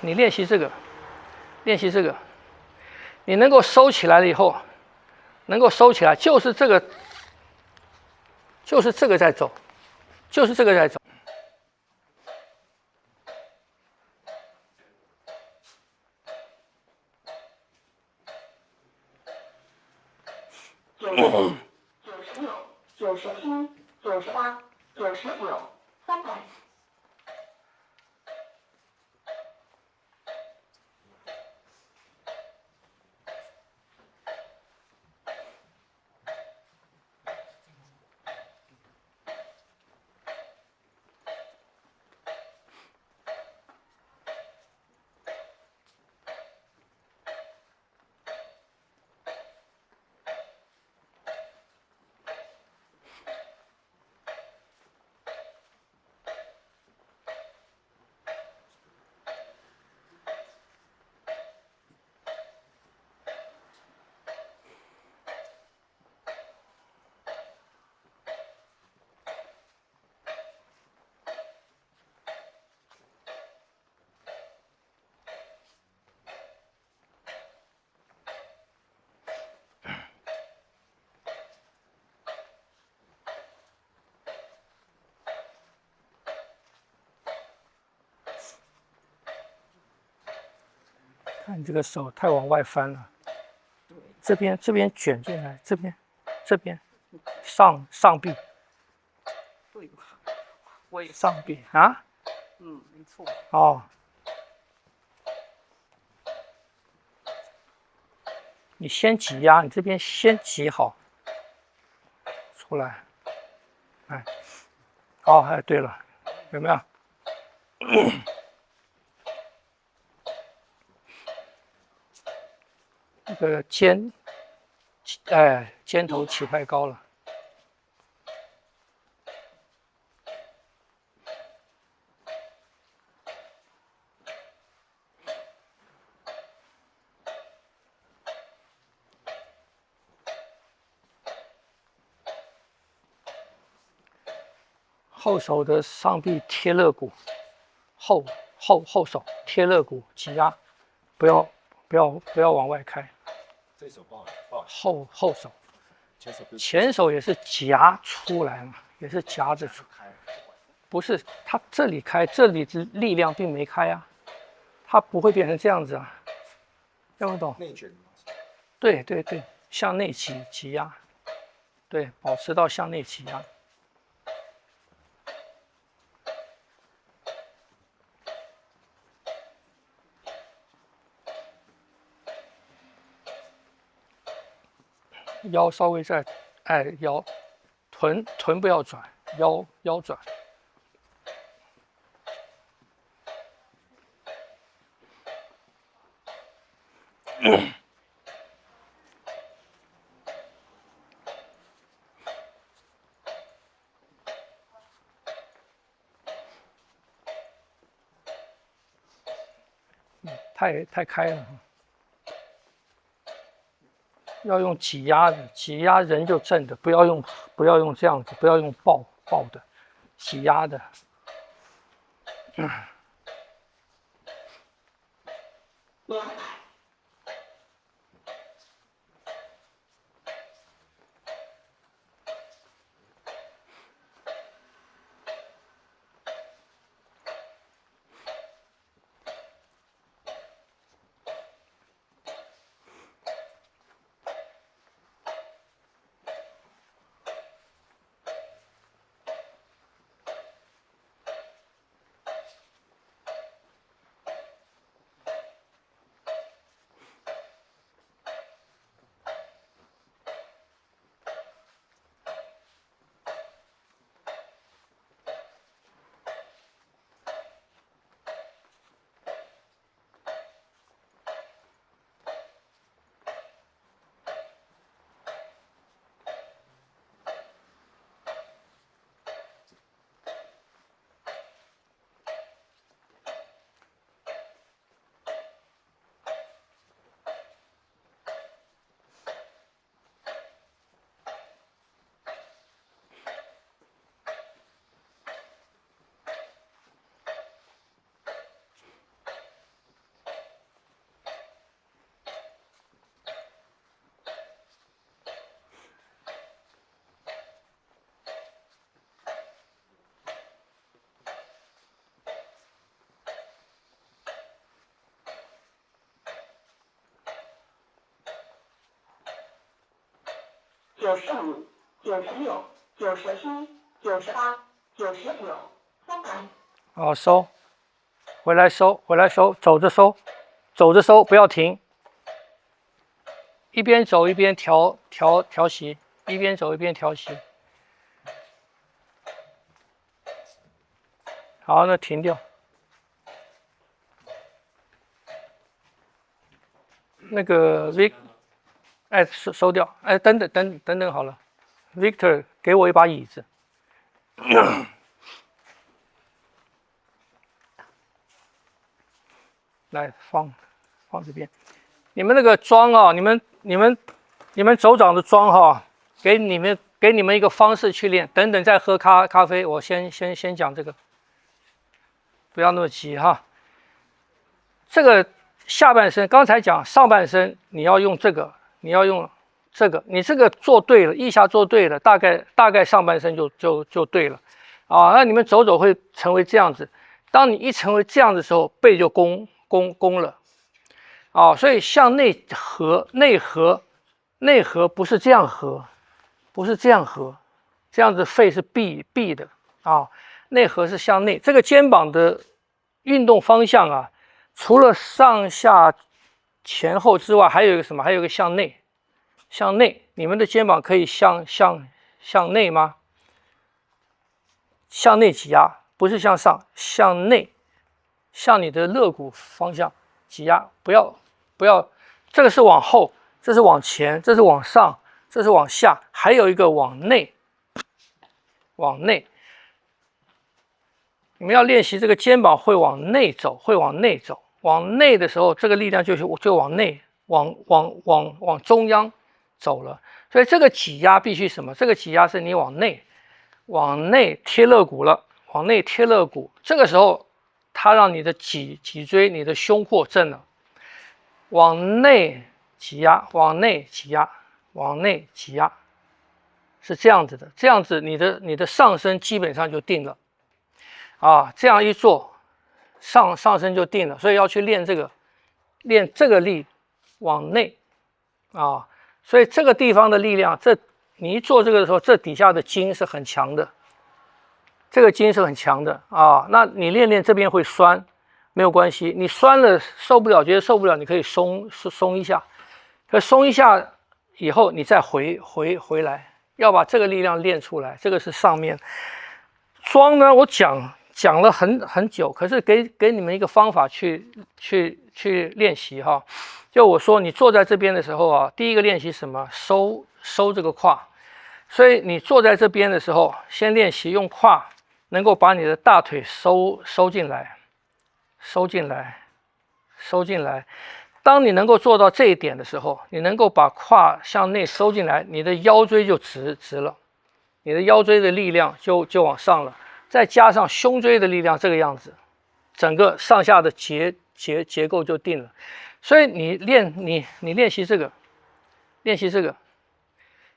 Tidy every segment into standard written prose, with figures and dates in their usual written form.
你练习这个，练习这个，你能够收起来了以后，能够收起来，就是这个，就是这个在走，就是这个在走。96、97、98、99、300。看你这个手太往外翻了，这边卷进来，这边上臂，对，我也上臂啊，没错。哦，你先挤压，你这边先挤好，出来，哎，哦，哎，对了，有没有？那个肩，哎，肩头起太高了。后手的上臂贴肋骨，后手贴肋骨挤压，不要往外开。这手抱后手，前手也是夹出来嘛，也是夹着出。不是，它这里开，这里的力量并没开啊，它不会变成这样子啊，听不懂？内卷。对，向内挤压，对，保持到向内挤压。腰稍微再，哎，腰，臀不要转，腰转。太开了，要用挤压的，挤压人就正的，不要用这样子，不要用抱的，挤压的。95、96、97、98、99、300。好，收，回来收，回来收，走着收，走着收，不要停。一边走一边调息，一边走一边调息。好，那停掉。那个 Vic， 哎，收掉，哎，等等好了 ，Victor， 给我一把椅子。来放这边。你们那个桩啊，你们组长的桩哈，给你们一个方式去练。等等再喝咖啡，我先讲这个，不要那么急哈。这个下半身，刚才讲上半身，你要用这个，你要用这个，你这个做对了，腋下做对了，大概上半身就对了啊。那你们走会成为这样子。当你一成为这样的时候，背就弓了。啊，所以向内合，内合不是这样合，不是这样合，这样子肺是闭的啊。内合是向内，这个肩膀的运动方向啊，除了上下前后之外，还有一个什么？还有一个向内，向内。你们的肩膀可以向内吗？向内挤压，不是向上，向内，向你的肋骨方向挤压，不要，这个是往后，这是往前，这是往上，这是往下，还有一个往内，往内。你们要练习这个肩膀会往内走，会往内走，往内的时候，这个力量就往内，往中央走了。所以这个挤压必须什么？这个挤压是你往内贴肋骨了，往内贴肋骨。这个时候，它让你的脊椎、你的胸廓正了。往内挤压，往内挤压，往内挤压，是这样子的。这样子，你的上身基本上就定了啊。这样一做，上身就定了。所以要去练这个力往内啊。所以这个地方的力量，你一做这个的时候，这底下的筋是很强的，这个筋是很强的啊。那你练这边会酸。没有关系，你酸了受不了，觉得受不了，你可以松一下，可松一下以后，你再回来，要把这个力量练出来。这个是上面桩呢，我讲了很久，可是给你们一个方法去练习哈。就我说，你坐在这边的时候啊，第一个练习什么？收这个胯。所以你坐在这边的时候，先练习用胯能够把你的大腿收进来。收进来。当你能够做到这一点的时候，你能够把胯向内收进来，你的腰椎就直了，你的腰椎的力量就往上了，再加上胸椎的力量，这个样子，整个上下的结构就定了。所以你练习这个，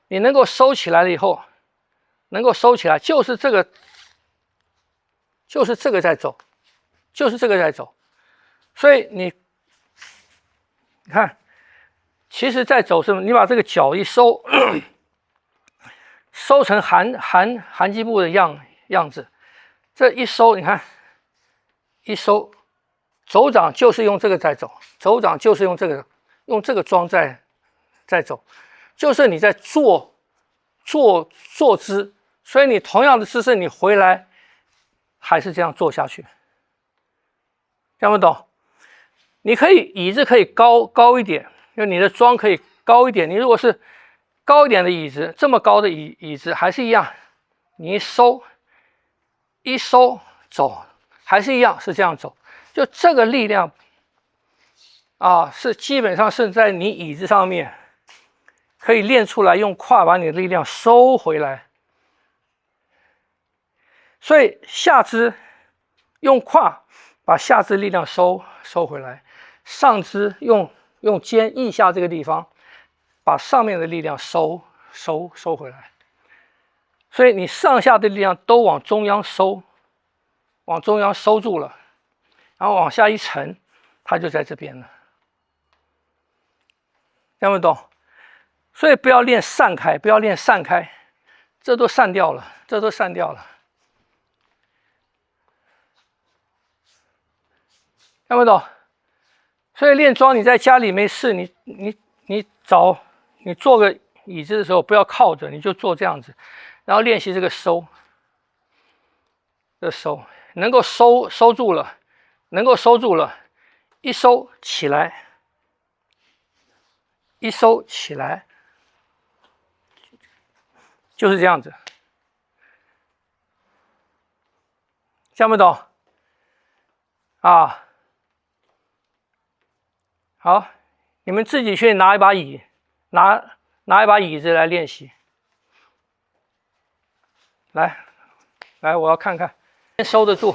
你能够收起来了以后，能够收起来，就是这个在走。就是这个在走，所以你看，其实在走什么？你把这个脚一收，收成韩基部的样子，这一收，你看，一收，手掌就是用这个在走，手掌就是用这个桩在走，就是你在坐姿，所以你同样的姿势，你回来还是这样做下去。听不懂？你可以椅子可以高一点，因为你的桩可以高一点。你如果是高一点的椅子，这么高的椅子还是一样，你一收走，还是一样是这样走。就这个力量啊，是基本上是在你椅子上面可以练出来，用胯把你的力量收回来。所以下肢用胯。把下肢力量收回来，上肢用肩腋下这个地方，把上面的力量收回来。所以你上下的力量都往中央收，往中央收住了，然后往下一沉，它就在这边了。听不懂？所以不要练散开，不要练散开，这都散掉了，这都散掉了。看不懂？所以练桩，你在家里没事，你坐个椅子的时候，不要靠着，你就坐这样子，然后练习这个收，能够收住了，能够收住了，一收起来，一收起来，就是这样子，听不懂？啊？好，你们自己去拿一把椅，拿一把椅子来练习。来，我要看看，先收得住。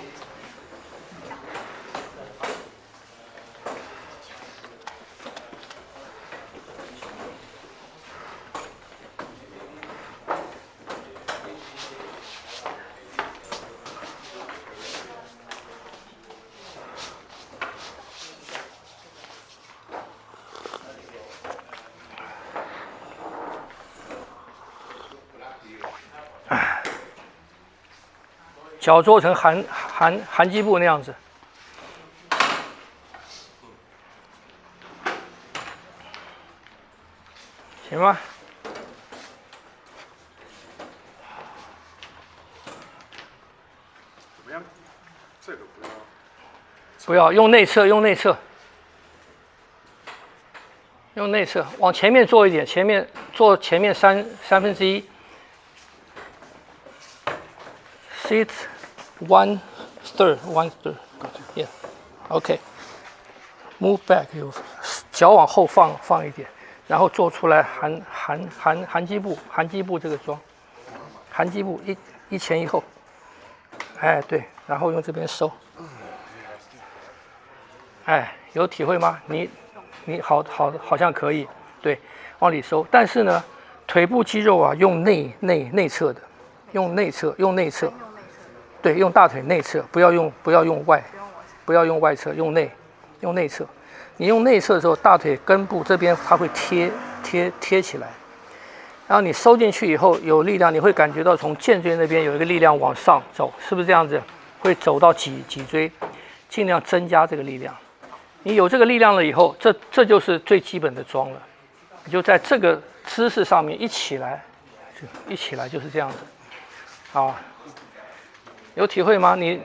脚做成韩基步那样子，行吗？怎么样？这个不要用内侧，用内侧，往前面做一点，做前面三分之一。Sit 1/3, yeah, OK. Move back， 脚往后放一点，然后做出来韩基步这个桩，韩基步一前一后，哎对，然后用这边收，哎有体会吗？你好像可以，对，往里收，但是呢，腿部肌肉啊用内侧的，用内侧。对，用大腿内侧，不要用外侧，用内侧。你用内侧的时候，大腿根部这边它会贴起来，然后你收进去以后有力量，你会感觉到从肩椎那边有一个力量往上走，是不是这样子？会走到脊椎，尽量增加这个力量。你有这个力量了以后，这就是最基本的桩了。你就在这个姿势上面一起来就是这样子，啊。有体会吗？你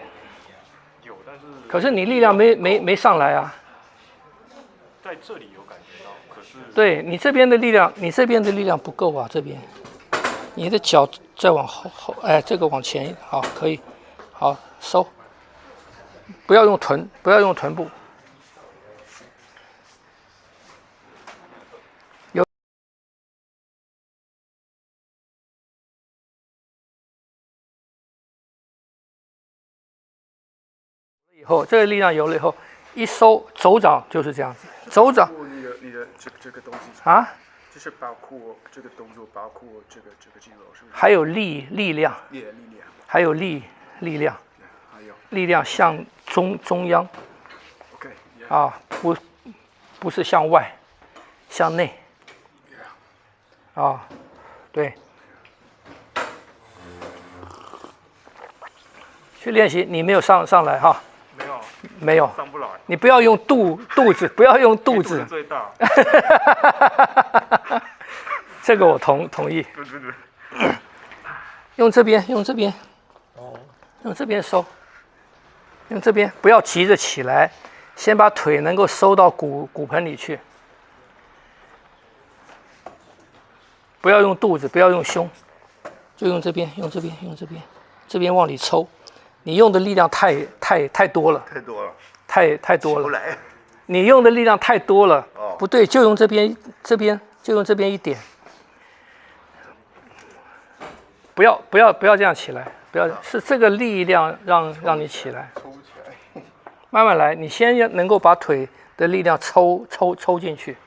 有，但是可是你力量没上来啊。在这里有感觉到，可是对你这边的力量不够啊，这边你的脚再往后，哎，这个往前，好，可以，好收，不要用臀部。以后这个力量有了以后，一收手掌就是这样子，手掌。你的这个东西啊，就是包括这个动作，包括这个肌肉，是不是？还有力量，还有力量，力量向中央。OK，啊，不是向外，向内。啊，对。去练习，你没有上来哈。没有，上不来。你不要用肚子，不要用肚子。最大。这个我同意。对。用这边。哦。用这边收。用这边，不要急着起来，先把腿能够收到骨盆里去。不要用肚子，不要用胸，就用这边，这边往里抽。你用的力量太多了，太多了。你用的力量太多了，不对，就用这边就用这边一点。不要这样起来，不要是这个力量让你起来。慢慢来，你先能够把腿的力量抽进去。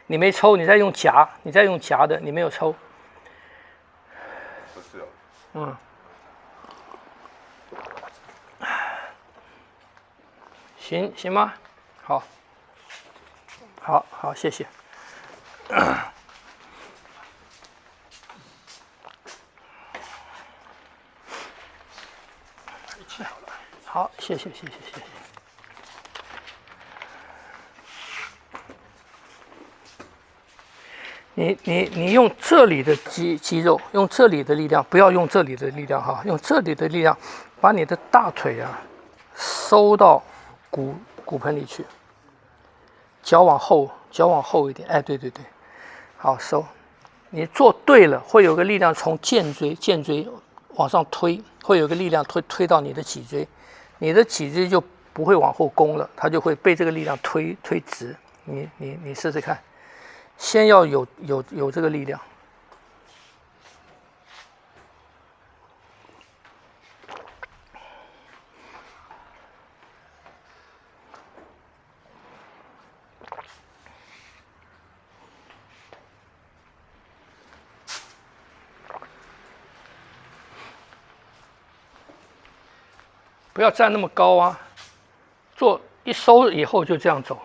你没抽，你再用夹的，你没有抽。不是哦。嗯。行吗？好，谢谢。好，谢谢。你用这里的肌肉，用这里的力量，不要用这里的力量哈，用这里的力量，把你的大腿啊收到骨盆里去，脚往后一点，哎，对，好收。你做对了，会有个力量从肩椎往上推，会有个力量推到你的脊椎，你的脊椎就不会往后弓了，它就会被这个力量推直。你试试看。先要有这个力量，不要站那么高啊，做一收以后就这样走。